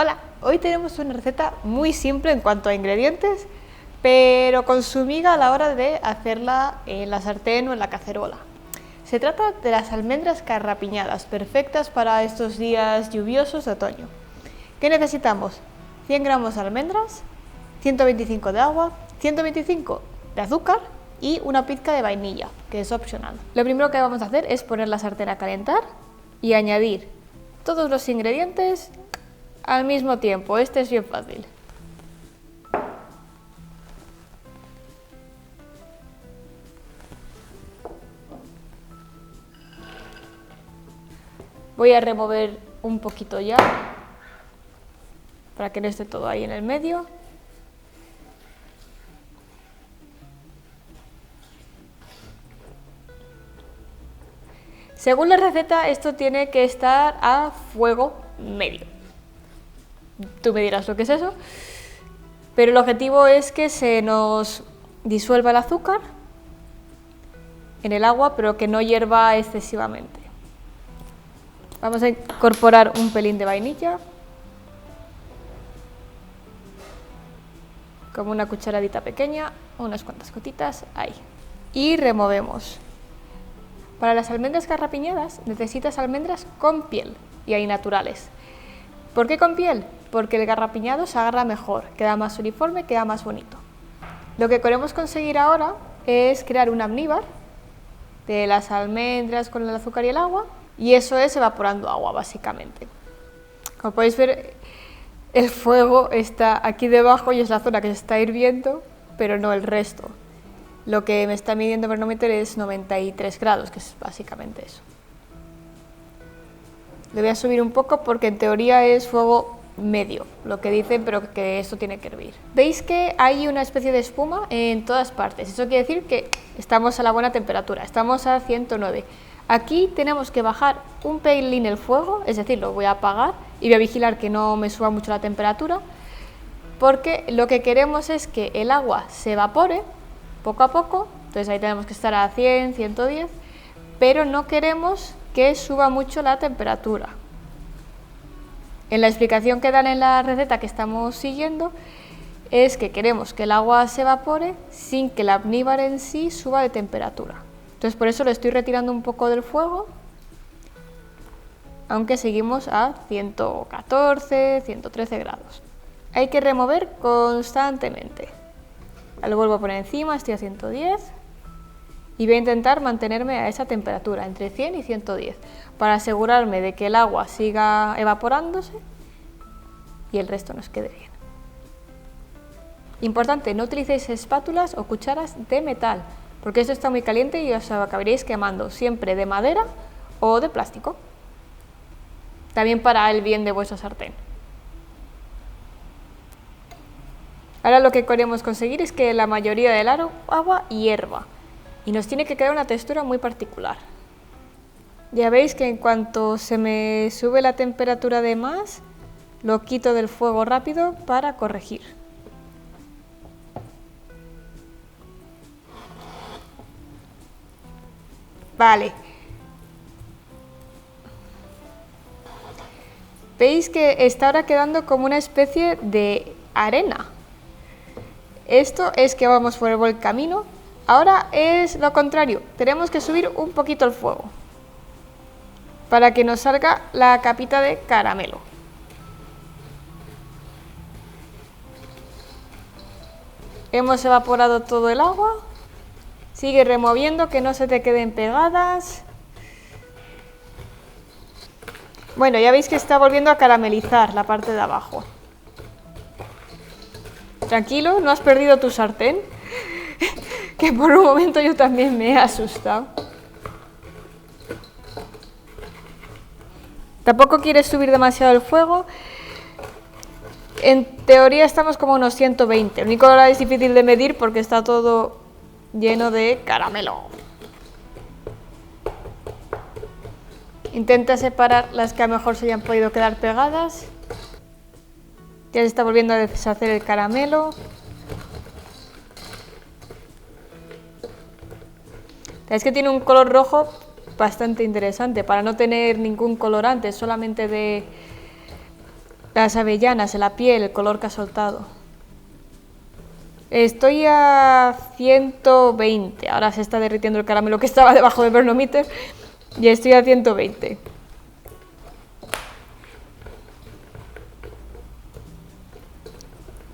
Hola, hoy tenemos una receta muy simple en cuanto a ingredientes, pero con su miga a la hora de hacerla en la sartén o en la cacerola. Se trata de las almendras carrapiñadas, perfectas para estos días lluviosos de otoño. ¿Qué necesitamos? 100 gramos de almendras, 125 de agua, 125 de azúcar y una pizca de vainilla, que es opcional. Lo primero que vamos a hacer es poner la sartén a calentar y añadir todos los ingredientes al mismo tiempo. Este es bien fácil. Voy a remover un poquito ya, para que no esté todo ahí en el medio. Según la receta, esto tiene que estar a fuego medio. Tú me dirás lo que es eso, pero el objetivo es que se nos disuelva el azúcar en el agua, pero que no hierva excesivamente. Vamos a incorporar un pelín de vainilla, como una cucharadita pequeña, unas cuantas gotitas, ahí. Y removemos. Para las almendras carrapiñadas necesitas almendras con piel, y hay naturales. ¿Por qué con piel? Porque el garrapiñado se agarra mejor, queda más uniforme, queda más bonito. Lo que queremos conseguir ahora es crear un almíbar de las almendras con el azúcar y el agua, y eso es evaporando agua básicamente. Como podéis ver, el fuego está aquí debajo y es la zona que se está hirviendo, pero no el resto. Lo que me está midiendo el manómetro es 93 grados, que es básicamente eso. Le voy a subir un poco porque en teoría es fuego medio, lo que dicen, pero que esto tiene que hervir. Veis que hay una especie de espuma en todas partes. Eso quiere decir que estamos a la buena temperatura, estamos a 109. Aquí tenemos que bajar un pelín el fuego, es decir, lo voy a apagar y voy a vigilar que no me suba mucho la temperatura, porque lo que queremos es que el agua se evapore poco a poco, entonces ahí tenemos que estar a 100, 110, pero no queremos que suba mucho la temperatura. En la explicación que dan en la receta que estamos siguiendo es que queremos que el agua se evapore sin que el almíbar en sí suba de temperatura. Entonces por eso lo estoy retirando un poco del fuego, aunque seguimos a 114, 113 grados. Hay que remover constantemente. Lo vuelvo a poner encima, estoy a 110 y voy a intentar mantenerme a esa temperatura, entre 100 y 110, para asegurarme de que el agua siga evaporándose y el resto nos quede bien. Importante, no utilicéis espátulas o cucharas de metal, porque esto está muy caliente y os acabaréis quemando, siempre de madera o de plástico. También para el bien de vuestra sartén. Ahora lo que queremos conseguir es que la mayoría del agua hierva y nos tiene que quedar una textura muy particular. Ya veis que en cuanto se me sube la temperatura de más, lo quito del fuego rápido para corregir. Vale. Veis que está ahora quedando como una especie de arena. Esto es que vamos por el buen camino. Ahora es lo contrario, tenemos que subir un poquito el fuego para que nos salga la capita de caramelo. Hemos evaporado todo el agua. Sigue removiendo que no se te queden pegadas. Bueno, ya veis que está volviendo a caramelizar la parte de abajo. Tranquilo, no has perdido tu sartén, que por un momento yo también me he asustado. Tampoco quieres subir demasiado el fuego. En teoría estamos como a unos 120. Lo único que ahora es difícil de medir porque está todo lleno de caramelo. Intenta separar las que a lo mejor se hayan podido quedar pegadas. Ya se está volviendo a deshacer el caramelo. Es que tiene un color rojo bastante interesante, para no tener ningún colorante, solamente de las avellanas, la piel, el color que ha soltado. Estoy a 120, ahora se está derritiendo el caramelo que estaba debajo del Bernometer y estoy a 120.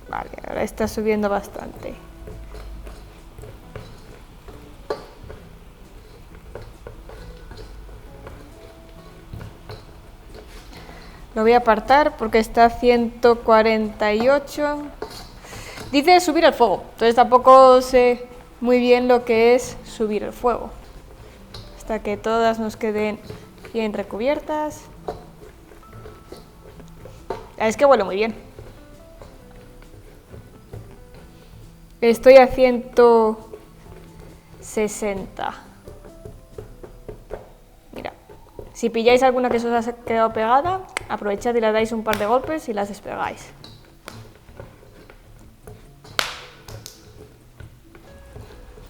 Vale, ahora está subiendo bastante. Lo voy a apartar porque está a 148. Dice subir el fuego, entonces tampoco sé muy bien lo que es subir el fuego. Hasta que todas nos queden bien recubiertas. Es que huele muy bien. Estoy a 160. Mira, si pilláis alguna que se os ha quedado pegada, aprovechad y le dais un par de golpes y las despegáis.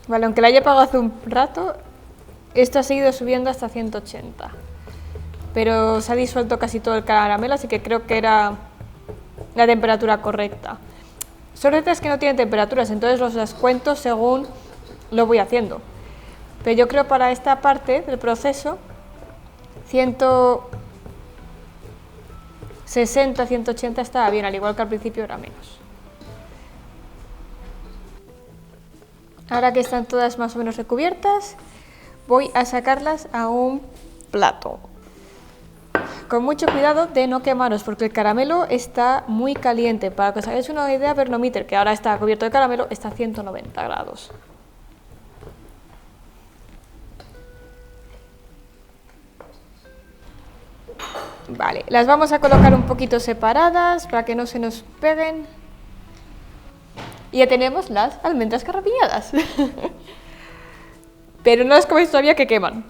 Vale, aunque la haya apagado hace un rato, esto ha seguido subiendo hasta 180. Pero se ha disuelto casi todo el caramelo, así que creo que era la temperatura correcta. Son recetas que no tienen temperaturas, entonces los descuento según lo voy haciendo. Pero yo creo para esta parte del proceso, 160, 180 estaba bien, al igual que al principio era menos. Ahora que están todas más o menos recubiertas, voy a sacarlas a un plato. Con mucho cuidado de no quemaros, porque el caramelo está muy caliente. Para que os hagáis una idea, Bernometer, que ahora está cubierto de caramelo, está a 190 grados. Vale, las vamos a colocar un poquito separadas para que no se nos peguen. Y ya tenemos las almendras carrapiñadas. Pero no las coméis todavía, que queman.